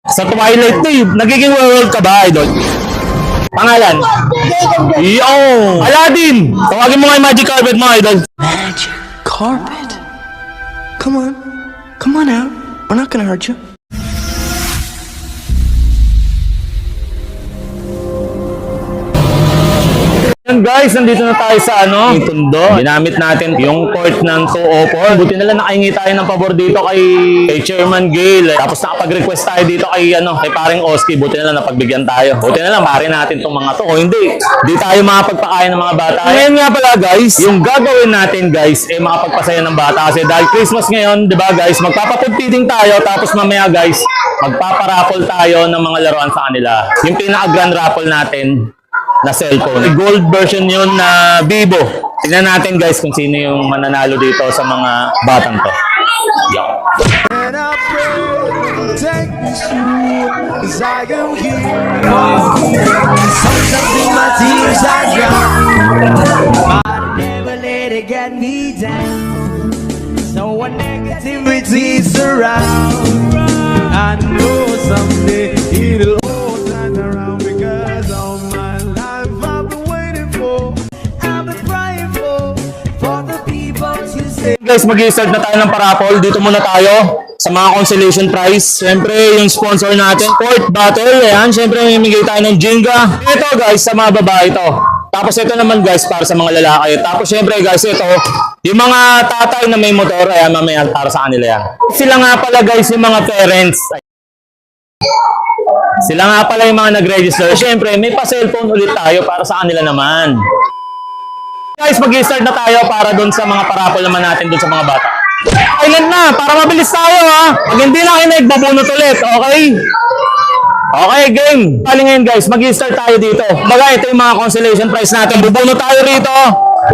Sa Twilight to eh. Nagiging werewolf ka ba, idol? Pangalan? Yo! Aladdin! Tawagin mo nga yung magic carpet mo, idol. Magic carpet? Come on. Come on out. We're not gonna hurt you. Yan guys, nandito na tayo sa yung tundo. Ginamit natin yung court ng 204. Buti na lang nakahingi tayo ng pabor dito kay Chairman Gale. Tapos nakapag-request tayo dito kay paring Oski. Buti na lang napagbigyan tayo. Buti na lang pare natin tong mga to. O hindi, di tayo makapagpakain ng mga bata. Ngayon nga pala guys, yung gagawin natin guys, makapagpasaya ng bata. Kasi dahil Christmas ngayon, di ba guys, magpapapag-feeding tayo. Tapos mamaya guys, magpaparaffle tayo ng mga laruan sa kanila. Yung pinaka-grand raffle natin na cellphone. May gold version yun na Vivo. Tingnan natin guys kung sino yung mananalo dito sa mga batang to. Yo. And I pray, take me through, 'cause I am here. Sometimes in my tears I drown, but I never let it get me down. So when negativity surround, I know someday it'll all turn around because all my life I've been waiting for, I've been crying for the people to say. Guys, mag-i-start na tayo ng paraffle. Dito muna tayo sa mga consolation prize. Siyempre, yung sponsor natin, Court Battle. Ayan, siyempre, mamimigay tayo ng Jenga. Ito guys, sa mga babae ito. Tapos ito naman guys, para sa mga lalaki. Tapos siyempre guys, ito, yung mga tatay na may motor, ayan, mamaya para sa kanila yan. Sila nga pala guys, yung mga parents. Sila nga pala yung mga nag-register. Siyempre, may pa-cellphone ulit tayo para sa kanila naman. Guys, mag-i-start na tayo para dun sa mga paraffle naman natin dun sa mga bata. Silent na, para mabilis tayo ha. Pag hindi na kayo nagbabunot ulit, okay? Okay, game. Pali ngayon guys, mag-i-start tayo dito. Baga, ito yung mga consolation prize natin. Bubunot tayo rito.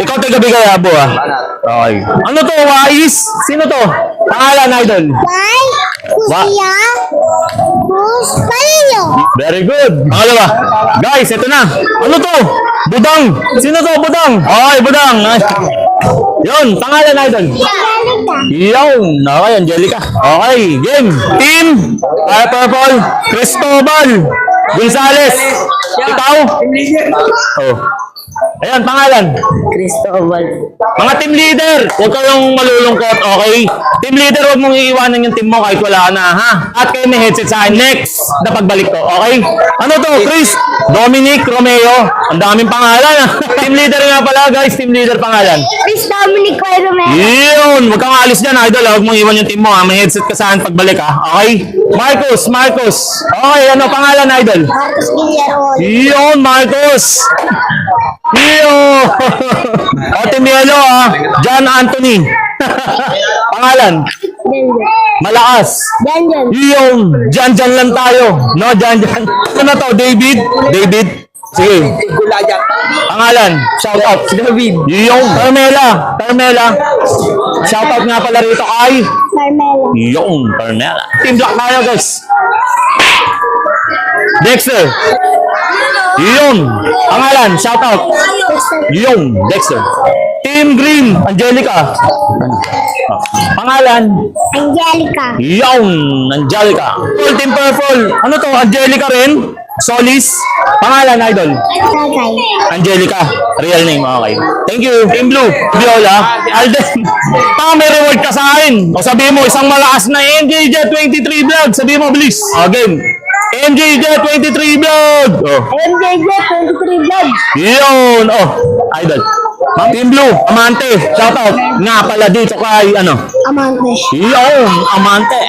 Ikaw taga Bigayabo ha. Okay. Ano to, Wais? Sino to? Pangalan, idol. Kuya, Cruz, Palillo. Very good. Pangalawa. Guys, ito na. Ano to? Budang. Sino to? Budang. Okay, Budang. Yun, pangalan, idol. Yun. Okay, Angelica. Okay, game. Team. Purple. Cristobal. Gonzales. Ikaw? Oh. Ayan, pangalan. Cristobal. Mga team leader, huwag kayong malulungkot, okay? Team leader, huwag mong iiwanan yung team mo kahit wala ka na, ha? At kayo may headset sa akin. Next na pagbalik to, okay? Ano to, Chris? Dominic Romeo. Ang daming pangalan, ha? Team leader nga pala, guys. Team leader pangalan. Chris Dominic Romero. Yun! Huwag kang alis dyan, idol. Huwag mong iwan yung team mo, ha? May headset ka sa akin pagbalik, ha? Okay? Marcos. Okay, ano pangalan, idol? Marcos Guillermo. Yun, Marcos! Yo! O, Team Yellow, ha? John Anthony. Pangalan? Malakas. Janjan. Yung Jan lang tayo. No, Jan. Ano na to? David? Sige. Pangalan? Shout out. David. Yung Carmela. Shout out nga pala rito kay Carmela. yung Carmela. Team Black tayo, guys. Dexter. Yung pangalan, shout out. Yung Dexter. Team Green, Angelica. Pangalan? Angelica. Yung Angelica. Team Purple. Ano to? Angelica rin? Solis. Pangalan, idol? Tagay. Angelica. Real name, okay. Thank you. Team Blue. Viola. Alden. Tama, may reward ka sa akin. O sabihin mo, isang malakas na MJJ23 vlog. Sabihin mo, bilis. Game. MJJ23 vlog. MJJ 23 vlog. Yun. Idol. Team Blue. Amante. Shout out. Nga pala dito kay Amante. Yun. Amante.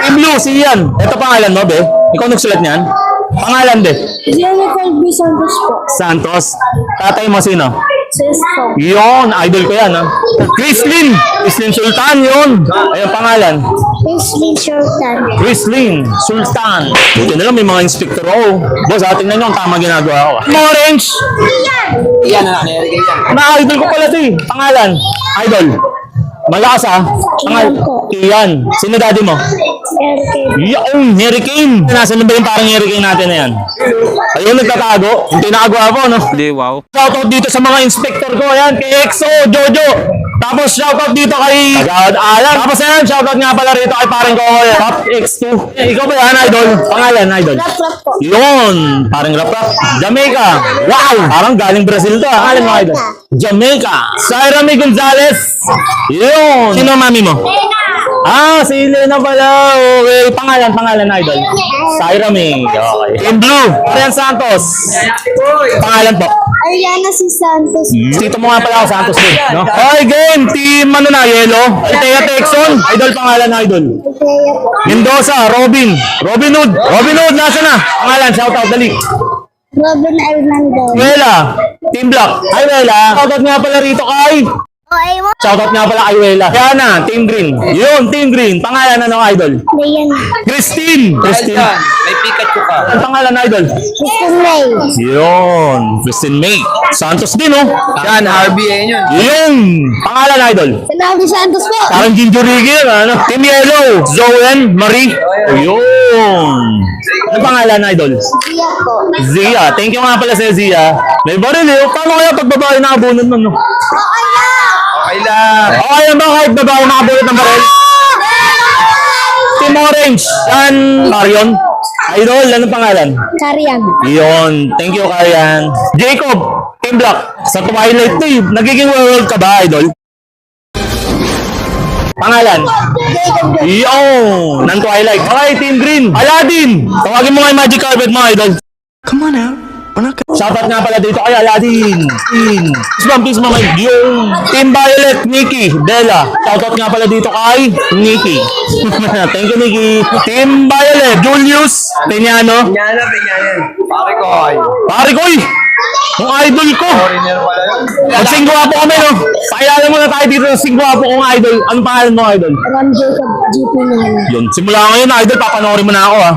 Team Blue, si Ian. Ito pangalan mo, be? Ikaw nagsulat niyan? Pangalan, be? Jennifer B. Santos po. Santos. Tatay mo sino? Sisko. Yun, idol ko yan, ha? Chrislyn Sultan, yun. Ayun, pangalan. Wesley Sultan. Chrislyn Sultan. Buti na lang, may mga inspector ako. Boss, tingnan nyo ang tama ginagawa ko. Orange. Yan na nangyari ganyan. Na-idol ko pala ito eh. Pangalan. Idol. Malakas ha? Ian po. Ian. Sino daddy mo? Yung Hurricane. Nasaan na ba yung parang Hurricane natin na yan? Ayun, nagtatago. Yung tinagawa po, no? Hindi, wow. Shoutout dito sa mga inspector ko. Ayan, kay Exo, Jojo. Tapos shoutout dito kay Kagawad Alan. Tapos ayan, shoutout nga pala rito kay parang Kokoy. Top X2. Ikaw ba yan, idol? Pangalan, idol? Rap-rap po. Yun, parang rap-rap. Jamaica. Wow! Parang galing Brazil to. Pangalan mo, idol? Jamaica. Sairami Gonzalez. Yun. Sino ang mami mo? Ah, si Elena pala. Okay. Pangalan, idol? Sairami. Okay. Team Blue. Arian Santos. Pangalan po? Ariana si Santos. Dito mo nga pala ako, Santos din. No? Okay, game. Team ano na, Yellow. Tea Texon. Idol, pangalan, idol. Kaya po. Mendoza, Robin. Robin Hood, nasa na? Pangalan, shoutout, dali. Robin Hernandez. Wela. Team Black. Ay, Wela. Shoutout nga pala rito kay. Okay mo? Shoutout nga pala kay Wela. Yana, Team Green. Yun, Team Green. Pangalan ano, idol? Dayan. Christine. May Pikachu ka. Ang pangalan, idol? Kristen May. Yun. Christine May. Santos din, oh. Yan, RBA yun. Yun. Pangalan, idol? Sinabi Santos po. Parang Ginjurigi, ano? Team Yellow. Zoen Marie. Yun. Ano pangalan, idol? Iya po. Zia. Thank you nga pala sa Zia. May baril, eh. Paano kaya pag babae nakabunod nun, no? Okay lang. Okay lang ba kahit babae nakabunod ng baril? Team Orange. Yan, Marion. Idol, ano pangalan? Karian. Yun. Thank you, Karian. Jacob. Team Black. Sa Twilight to, nagiging world ka ba, idol? Pangalan? Yun. Ng Twilight. Okay, Team Green. Aladdin. Tawagin mo nga yung magic carpet mo, idol. Come on out. We're not gonna. Shoutout nga pala dito kay Aladdin. Peace mama. Yung Team Violet, Nikki, Bella. Shoutout nga pala dito kay Nikki. Thank you, Nikki. Team Violet, Julius, Peñano. Pinyanan. Pare ko. Pare ko, yung idol ko. Foreigner pala yun. Magsingguha po kami, no? Pakilala mo na tayo dito sa singguha po kong idol. Anong pangalan mo, idol? Ram Jacob GP Nana. Yun, simula ngayon, idol, papanoorin mo na ako, ha?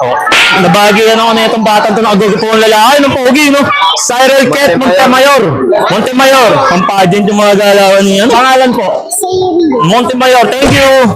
Oh. Nabagyan ako na itong batang to nakagugupong lalaki ng pogi, no? Cyril Ket Montemayor. Pampagent yung mga galawan niya. Pangalan po? Sayri. Montemayor. Thank you.